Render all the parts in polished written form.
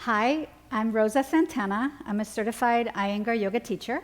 Hi, I'm Rosa Santana. I'm a certified Iyengar Yoga teacher.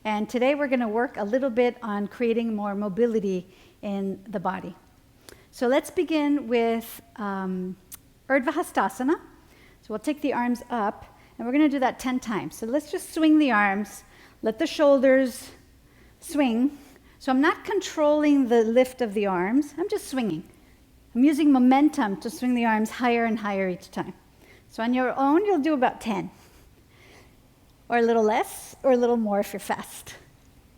And today we're going to work a little bit on creating more mobility in the body. So let's begin with Urdhva Hastasana. So we'll take the arms up, and we're going to do that 10 times. So let's just swing the arms, let the shoulders swing. So I'm not controlling the lift of the arms, I'm just swinging. I'm using momentum to swing the arms higher and higher each time. So on your own, you'll do about 10, or a little less, or a little more if you're fast.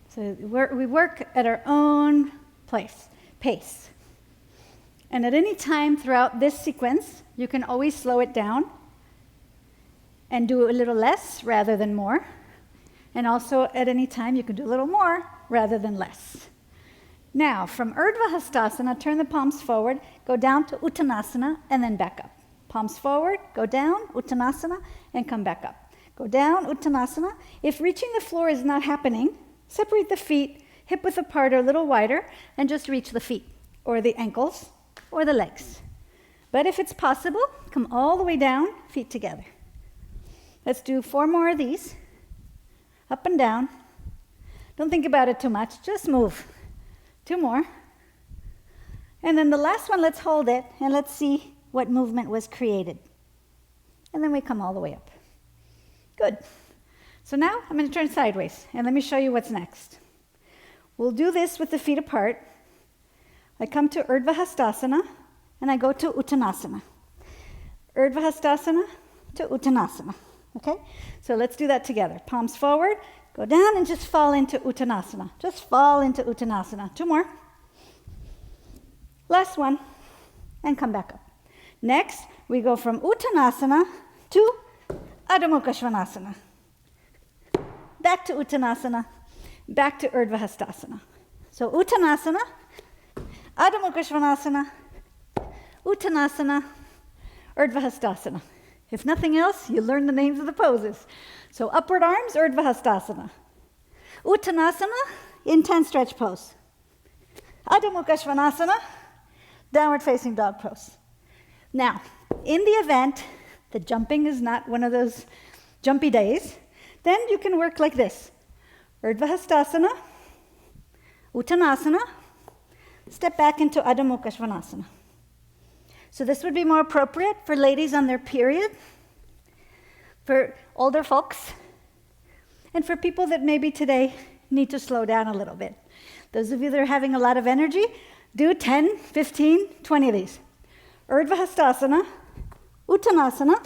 So we work at our own pace. And at any time throughout this sequence, you can always slow it down and do a little less rather than more. And also at any time, you can do a little more rather than less. Now, from Urdhva Hastasana, turn the palms forward, go down to Uttanasana, and then back up. Palms forward, go down, Uttanasana, and come back up. Go down, Uttanasana. If reaching the floor is not happening, separate the feet, hip width apart or a little wider, and just reach the feet, or the ankles, or the legs. But if it's possible, come all the way down, feet together. Let's do 4 more of these. Up and down. Don't think about it too much, just move. 2 more. And then the last one, let's hold it, and let's see what movement was created. And then we come all the way up. Good. So now I'm going to turn sideways, and let me show you what's next. We'll do this with the feet apart. I come to Urdhva Hastasana, and I go to Uttanasana. Urdhva Hastasana to Uttanasana. Okay? So let's do that together. Palms forward, go down, and just fall into Uttanasana. Just fall into Uttanasana. 2 more. Last one, and come back up. Next, we go from Uttanasana to Adho Mukha Svanasana. Back to Uttanasana, back to Urdhva Hastasana. So Uttanasana, Adho Mukha Svanasana, Uttanasana, Urdhva Hastasana. If nothing else, you learn the names of the poses. So upward arms, Urdhva Hastasana. Uttanasana, intense stretch pose. Adho Mukha Svanasana, downward facing dog pose. Now, in the event that jumping is not one of those jumpy days, then you can work like this. Urdhva Hastasana, Uttanasana, step back into Adho Mukha Svanasana. So this would be more appropriate for ladies on their period, for older folks, and for people that maybe today need to slow down a little bit. Those of you that are having a lot of energy, do 10, 15, 20 of these. Urdhva Hastasana, Uttanasana,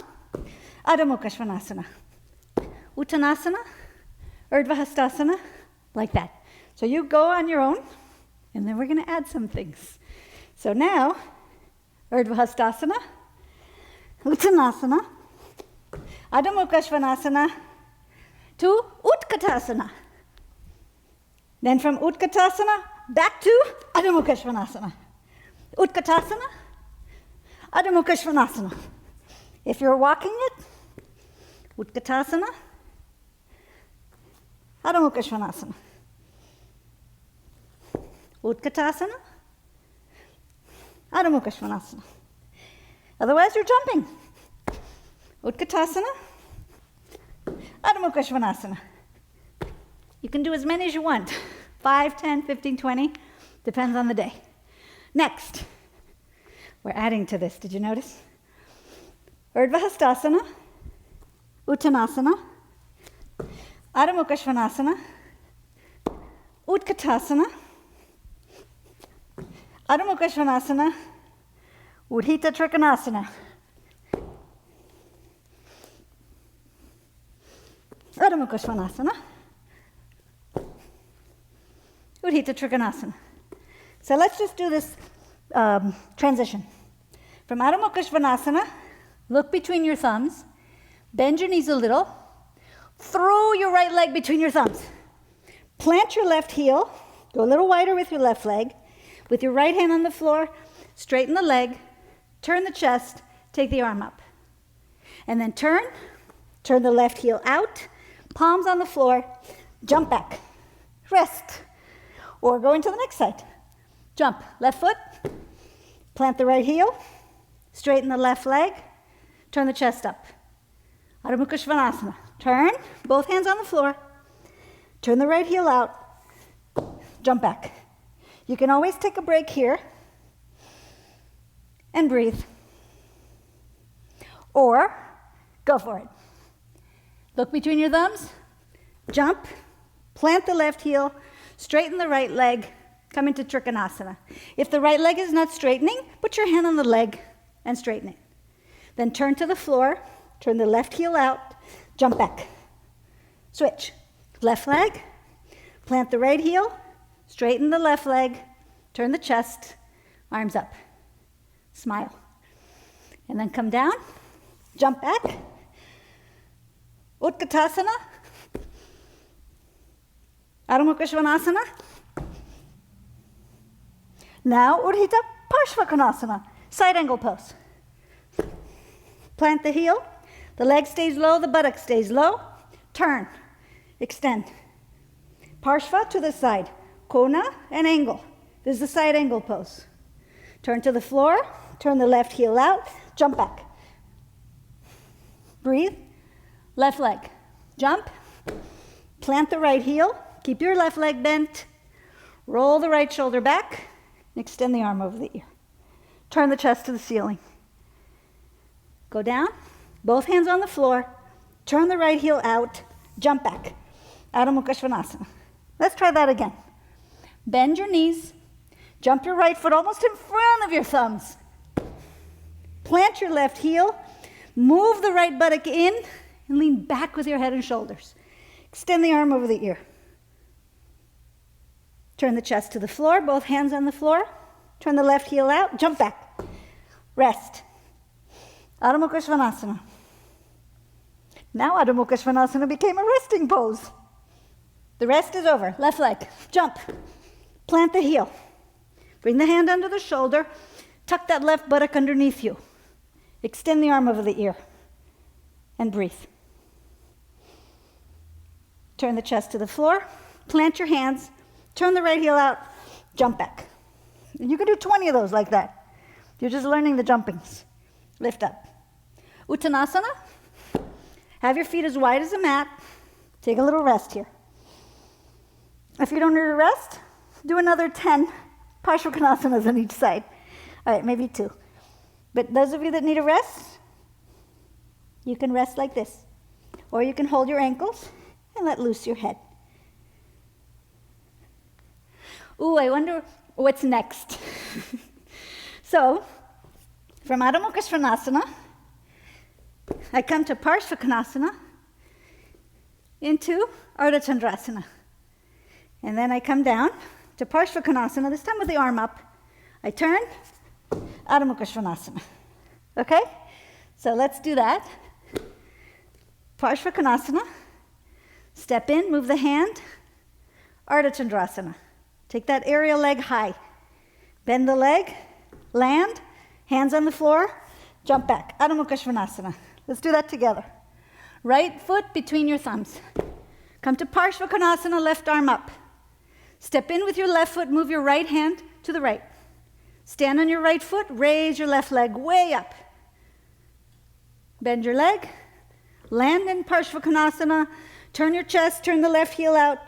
Adho Mukha Svanasana. Uttanasana, Urdhva Hastasana, like that. So you go on your own, and then we're going to add some things. So now, Urdhva Hastasana, Uttanasana, Adho Mukha Svanasana to Utkatasana. Then from Utkatasana, back to Adho Mukha Svanasana. Utkatasana, Adho Mukha Svanasana. If you're walking it, Utkatasana, Adho Mukha Svanasana. Utkatasana, Adho Mukha Svanasana. Otherwise, you're jumping. Utkatasana, Adho Mukha Svanasana. You can do as many as you want. 5, 10, 15, 20. Depends on the day. Next. We're adding to this, did you notice? Urdhva Hastasana, Uttanasana, Adho Mukha Svanasana, Utkatasana, Adho Mukha Svanasana, Udhita Trikonasana. Adho Mukha Svanasana, Udhita Trikonasana. So let's just do this transition. From Adho Mukha Svanasana, look between your thumbs, bend your knees a little, throw your right leg between your thumbs. Plant your left heel, go a little wider with your left leg. With your right hand on the floor, straighten the leg, turn the chest, take the arm up. And then turn the left heel out, palms on the floor, jump back, rest, or go into the next side. Jump, left foot, plant the right heel, straighten the left leg, turn the chest up. Adho Mukha Svanasana. Turn, both hands on the floor. Turn the right heel out. Jump back. You can always take a break here and breathe. Or go for it. Look between your thumbs. Jump. Plant the left heel. Straighten the right leg. Come into Trikonasana. If the right leg is not straightening, put your hand on the leg and straighten it. Then turn to the floor. Turn the left heel out. Jump back. Switch. Left leg. Plant the right heel. Straighten the left leg. Turn the chest. Arms up. Smile. And then come down. Jump back. Utkatasana. Adho Mukha Svanasana. Now Urdhita Parsva Dhanurasana. Side angle pose. Plant the heel. The leg stays low, the buttock stays low. Turn. Extend. Parsva to the side. Kona and angle. This is the side angle pose. Turn to the floor. Turn the left heel out. Jump back. Breathe. Left leg. Jump. Plant the right heel. Keep your left leg bent. Roll the right shoulder back. Extend the arm over the ear. Turn the chest to the ceiling. Go down. Both hands on the floor. Turn the right heel out. Jump back. Adho Mukha Svanasana. Let's try that again. Bend your knees. Jump your right foot almost in front of your thumbs. Plant your left heel. Move the right buttock in and lean back with your head and shoulders. Extend the arm over the ear. Turn the chest to the floor, both hands on the floor. Turn the left heel out, jump back. Rest. Adho Mukha Svanasana. Now Adho Mukha Svanasana became a resting pose. The rest is over. Left leg, jump. Plant the heel. Bring the hand under the shoulder. Tuck that left buttock underneath you. Extend the arm over the ear. And breathe. Turn the chest to the floor. Plant your hands. Turn the right heel out. Jump back. And you can do 20 of those like that. You're just learning the jumpings. Lift up. Uttanasana. Have your feet as wide as a mat. Take a little rest here. If you don't need a rest, do another 10 Parsva Dhanurasanas on each side. All right, maybe 2. But those of you that need a rest, you can rest like this. Or you can hold your ankles and let loose your head. Ooh, I wonder what's next. So, from Adho Mukha Svanasana, I come to Parsva Dhanurasana into Ardha Chandrasana. And then I come down to Parsva Dhanurasana, this time with the arm up. I turn, Adho Mukha Svanasana. Okay? So let's do that. Parsva Dhanurasana. Step in, move the hand. Ardha Chandrasana. Take that aerial leg high. Bend the leg, land, hands on the floor, jump back. Adho Mukha Svanasana. Let's do that together. Right foot between your thumbs. Come to Parsva Dhanurasana, left arm up. Step in with your left foot, move your right hand to the right. Stand on your right foot, raise your left leg way up. Bend your leg, land in Parsva Dhanurasana, turn your chest, turn the left heel out,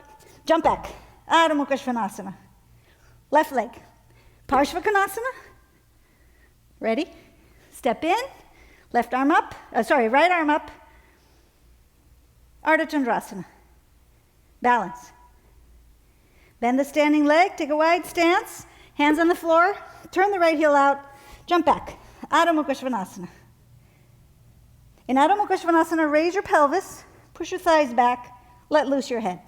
jump back. Adho Mukha Svanasana. Left leg. Parsva Dhanurasana. Ready? Step in, left arm up, right arm up. Ardha Chandrasana. Balance. Bend the standing leg, take a wide stance, hands on the floor, turn the right heel out, jump back. Adho Mukha Svanasana. In Adho Mukha Svanasana, raise your pelvis, push your thighs back, let loose your head.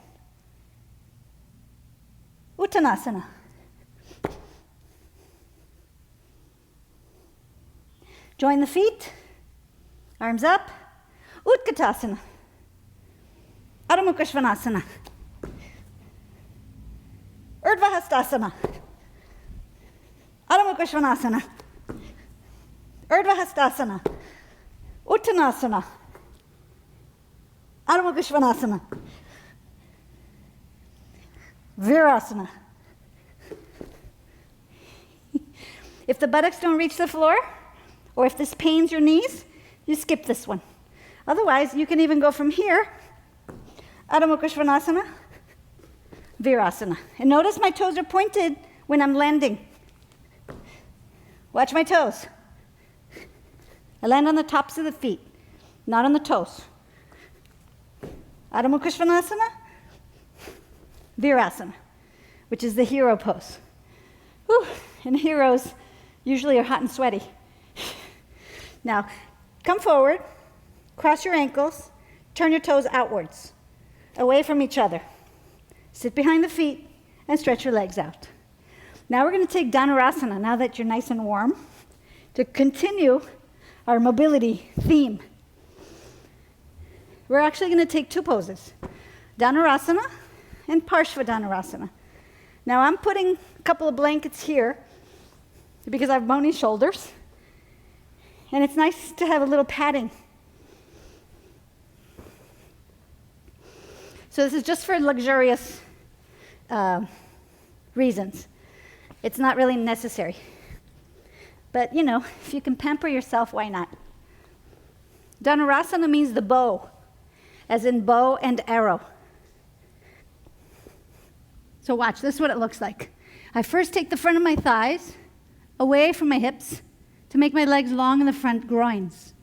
Uttanasana. Join the feet, arms up. Utkatasana. Adho Mukha Svanasana. Urdhva-hastasana. Adho Mukha Svanasana. Urdhva-hastasana. Uttanasana. Adho Mukha Svanasana. Virasana. If the buttocks don't reach the floor, or if this pains your knees, you skip this one. Otherwise, you can even go from here, Adho Mukha Svanasana, Virasana. And notice my toes are pointed when I'm landing. Watch my toes. I land on the tops of the feet, not on the toes. Adho Mukha Svanasana, Virasana, which is the hero pose. Whew. And heroes usually are hot and sweaty. Now, come forward, cross your ankles, turn your toes outwards, away from each other. Sit behind the feet and stretch your legs out. Now we're going to take Dhanurasana, now that you're nice and warm, to continue our mobility theme. We're actually going to take two poses, Dhanurasana and Parsva Dhanurasana. Now I'm putting a couple of blankets here because I have bony shoulders, and it's nice to have a little padding. So this is just for luxurious reasons. It's not really necessary. But, you know, if you can pamper yourself, why not? Dhanurasana means the bow, as in bow and arrow. So watch, this is what it looks like. I first take the front of my thighs away from my hips to make my legs long in the front groins.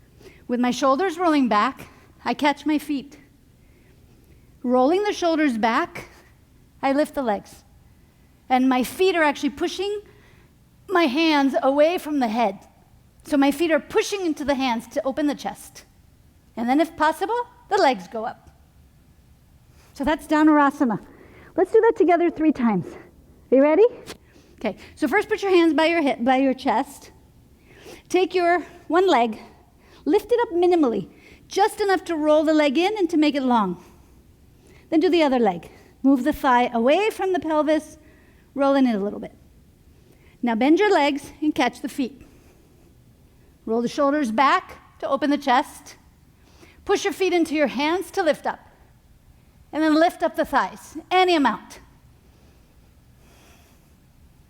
With my shoulders rolling back, I catch my feet. Rolling the shoulders back, I lift the legs. And my feet are actually pushing my hands away from the head. So my feet are pushing into the hands to open the chest. And then if possible, the legs go up. So that's Dhanurasana. Let's do that together 3 times. Are you ready? Okay, so first put your hands by your hip, by your chest. Take your one leg, lift it up minimally, just enough to roll the leg in and to make it long. Then do the other leg. Move the thigh away from the pelvis, roll in it a little bit. Now bend your legs and catch the feet. Roll the shoulders back to open the chest. Push your feet into your hands to lift up. And then lift up the thighs, any amount.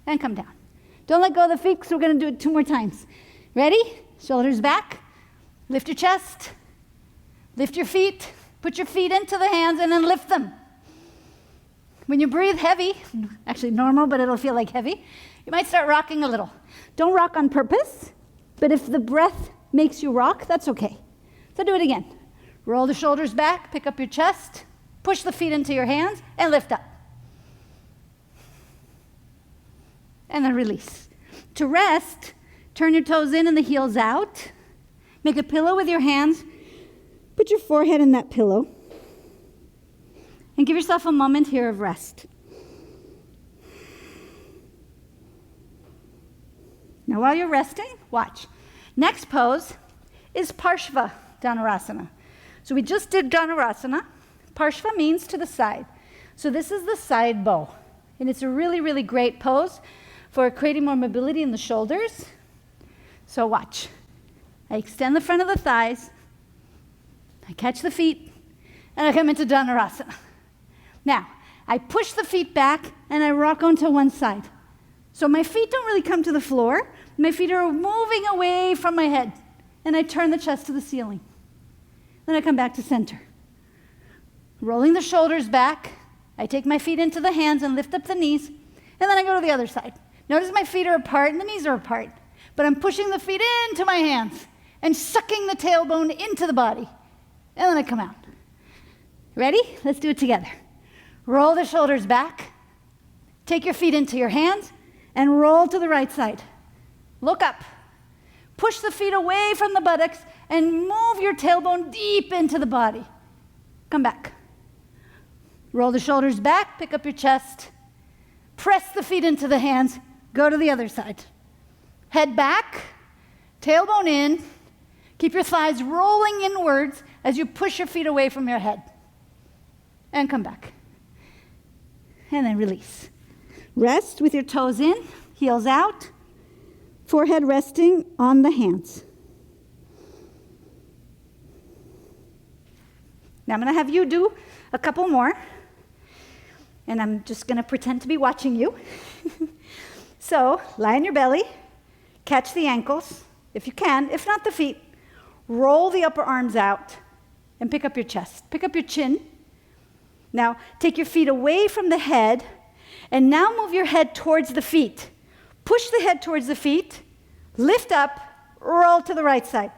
And come down. Don't let go of the feet because we're going to do it 2 more times. Ready? Shoulders back. Lift your chest. Lift your feet. Put your feet into the hands and then lift them. When you breathe heavy, actually normal, but it'll feel like heavy, you might start rocking a little. Don't rock on purpose, but if the breath makes you rock, that's okay. So do it again. Roll the shoulders back, pick up your chest, push the feet into your hands, and lift up. And then release. To rest, turn your toes in and the heels out. Make a pillow with your hands. Put your forehead in that pillow. And give yourself a moment here of rest. Now while you're resting, watch. Next pose is Parsva Dhanurasana. So we just did Dhanurasana. Parsva means to the side. So this is the side bow. And it's a really, really great pose for creating more mobility in the shoulders. So watch. I extend the front of the thighs. I catch the feet. And I come into Dhanurasana. Now, I push the feet back and I rock onto one side. So my feet don't really come to the floor. My feet are moving away from my head. And I turn the chest to the ceiling. Then I come back to center. Rolling the shoulders back, I take my feet into the hands and lift up the knees. And then I go to the other side. Notice my feet are apart and the knees are apart. But I'm pushing the feet into my hands and sucking the tailbone into the body. And then I come out. Ready? Let's do it together. Roll the shoulders back. Take your feet into your hands and roll to the right side. Look up. Push the feet away from the buttocks and move your tailbone deep into the body. Come back. Roll the shoulders back, pick up your chest. Press the feet into the hands. Go to the other side. Head back, tailbone in. Keep your thighs rolling inwards as you push your feet away from your head. And come back. And then release. Rest with your toes in, heels out, forehead resting on the hands. Now I'm going to have you do a couple more. And I'm just going to pretend to be watching you. So lie on your belly, catch the ankles, if you can, if not the feet. Roll the upper arms out and pick up your chest. Pick up your chin. Now, take your feet away from the head, and now move your head towards the feet. Push the head towards the feet, lift up, roll to the right side.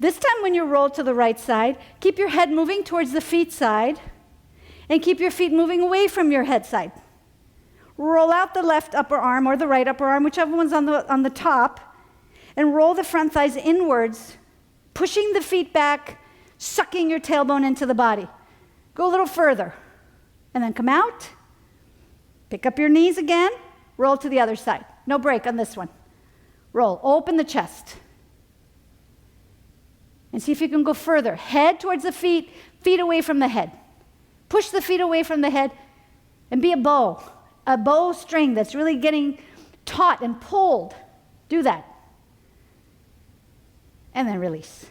This time when you roll to the right side, keep your head moving towards the feet side, and keep your feet moving away from your head side. Roll out the left upper arm or the right upper arm, whichever one's on the top, and roll the front thighs inwards, pushing the feet back, sucking your tailbone into the body. Go a little further, and then come out. Pick up your knees again, roll to the other side. No break on this one. Roll, open the chest. And see if you can go further. Head towards the feet, feet away from the head. Push the feet away from the head, and be a bow string that's really getting taut and pulled. Do that. And then release.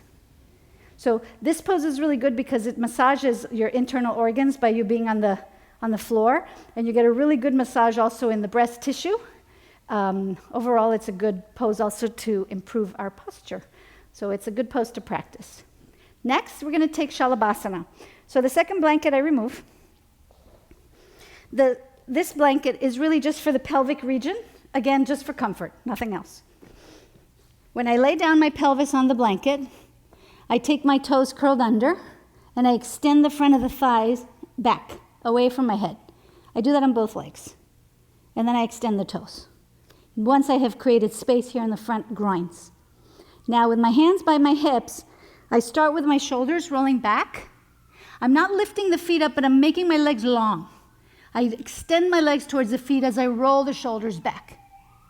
So this pose is really good because it massages your internal organs by you being on the floor, and you get a really good massage also in the breast tissue. Overall, it's a good pose also to improve our posture. So it's a good pose to practice. Next, we're going to take Shalabhasana. So the second blanket I remove. This blanket is really just for the pelvic region. Again, just for comfort, nothing else. When I lay down my pelvis on the blanket, I take my toes curled under, and I extend the front of the thighs back, away from my head. I do that on both legs. And then I extend the toes. Once I have created space here in the front groins. Now with my hands by my hips, I start with my shoulders rolling back. I'm not lifting the feet up, but I'm making my legs long. I extend my legs towards the feet as I roll the shoulders back.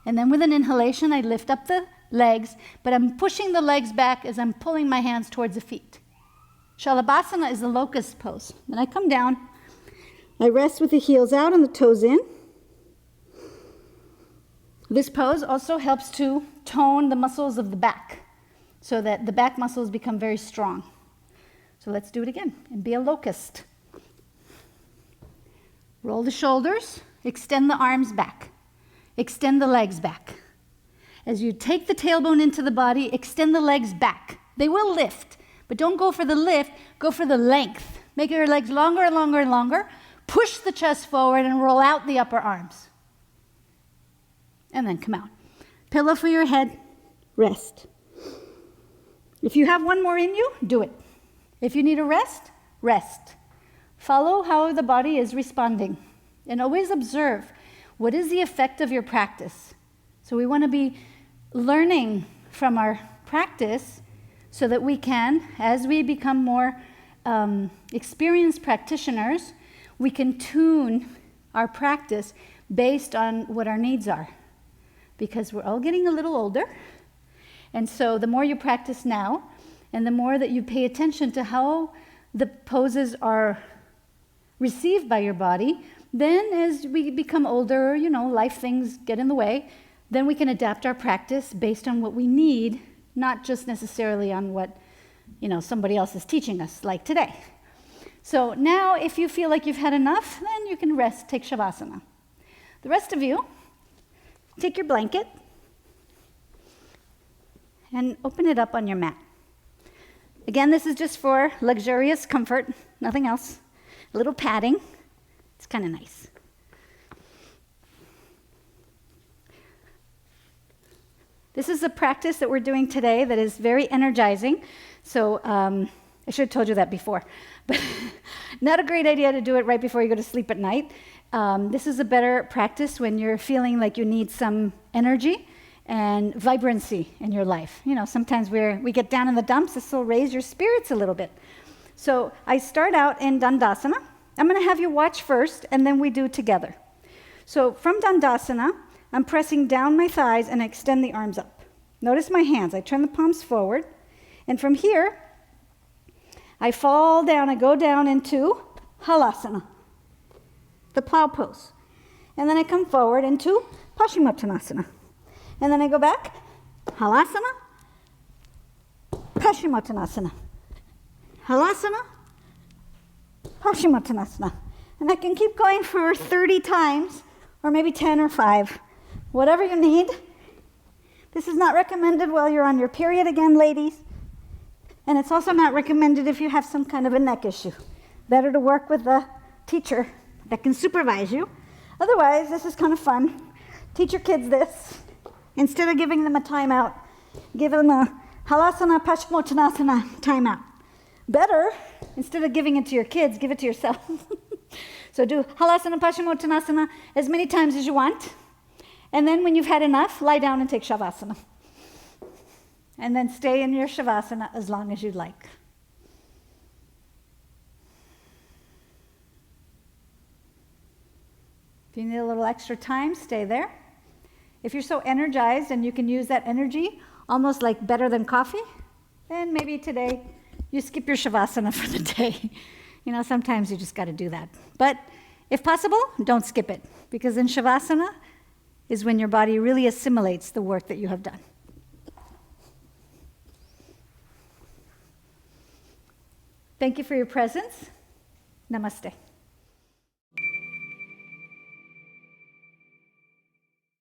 And then with an inhalation, I lift up the legs, but I'm pushing the legs back as I'm pulling my hands towards the feet. Shalabhasana is the locust pose. Then I come down. I rest with the heels out and the toes in. This pose also helps to tone the muscles of the back so that the back muscles become very strong. So let's do it again and be a locust. Roll the shoulders, extend the arms back, extend the legs back. As you take the tailbone into the body, extend the legs back. They will lift, but don't go for the lift, go for the length. Make your legs longer and longer and longer. Push the chest forward and roll out the upper arms. And then come out. Pillow for your head, rest. If you have one more in you, do it. If you need a rest, rest. Follow how the body is responding. And always observe, what is the effect of your practice? So we want to be learning from our practice so that we can, as we become more experienced practitioners, we can tune our practice based on what our needs are. Because we're all getting a little older. And so the more you practice now, and the more that you pay attention to how the poses are received by your body, then as we become older, life things get in the way, then we can adapt our practice based on what we need, not just necessarily on what, somebody else is teaching us, like today. So now, if you feel like you've had enough, then you can rest, take Shavasana. The rest of you, take your blanket and open it up on your mat. Again, this is just for luxurious comfort, nothing else. A little padding. It's kind of nice. This is a practice that we're doing today that is very energizing. So I should have told you that before. But not a great idea to do it right before you go to sleep at night. This is a better practice when you're feeling like you need some energy and vibrancy in your life. Sometimes we get down in the dumps. This will raise your spirits a little bit. So I start out in Dandasana. I'm going to have you watch first, and then we do together. So from Dandasana, I'm pressing down my thighs and I extend the arms up. Notice my hands. I turn the palms forward. And from here, I fall down. I go down into Halasana, the plow pose. And then I come forward into Paschimottanasana. And then I go back, Halasana, Paschimottanasana, Halasana, Paschimottanasana. And I can keep going for 30 times, or maybe 10 or 5, whatever you need. This is not recommended while you're on your period again, ladies. And it's also not recommended if you have some kind of a neck issue. Better to work with a teacher that can supervise you. Otherwise, this is kind of fun. Teach your kids this. Instead of giving them a timeout, give them a Halasana Paschimottanasana timeout. Better, instead of giving it to your kids, give it to yourself. So do Halasana Paschimottanasana as many times as you want. And then when you've had enough, lie down and take Shavasana. And then stay in your Shavasana as long as you'd like. If you need a little extra time, stay there. If you're so energized and you can use that energy almost like better than coffee, then maybe today you skip your Shavasana for the day. Sometimes you just got to do that. But if possible, don't skip it, because in Shavasana is when your body really assimilates the work that you have done. Thank you for your presence. Namaste.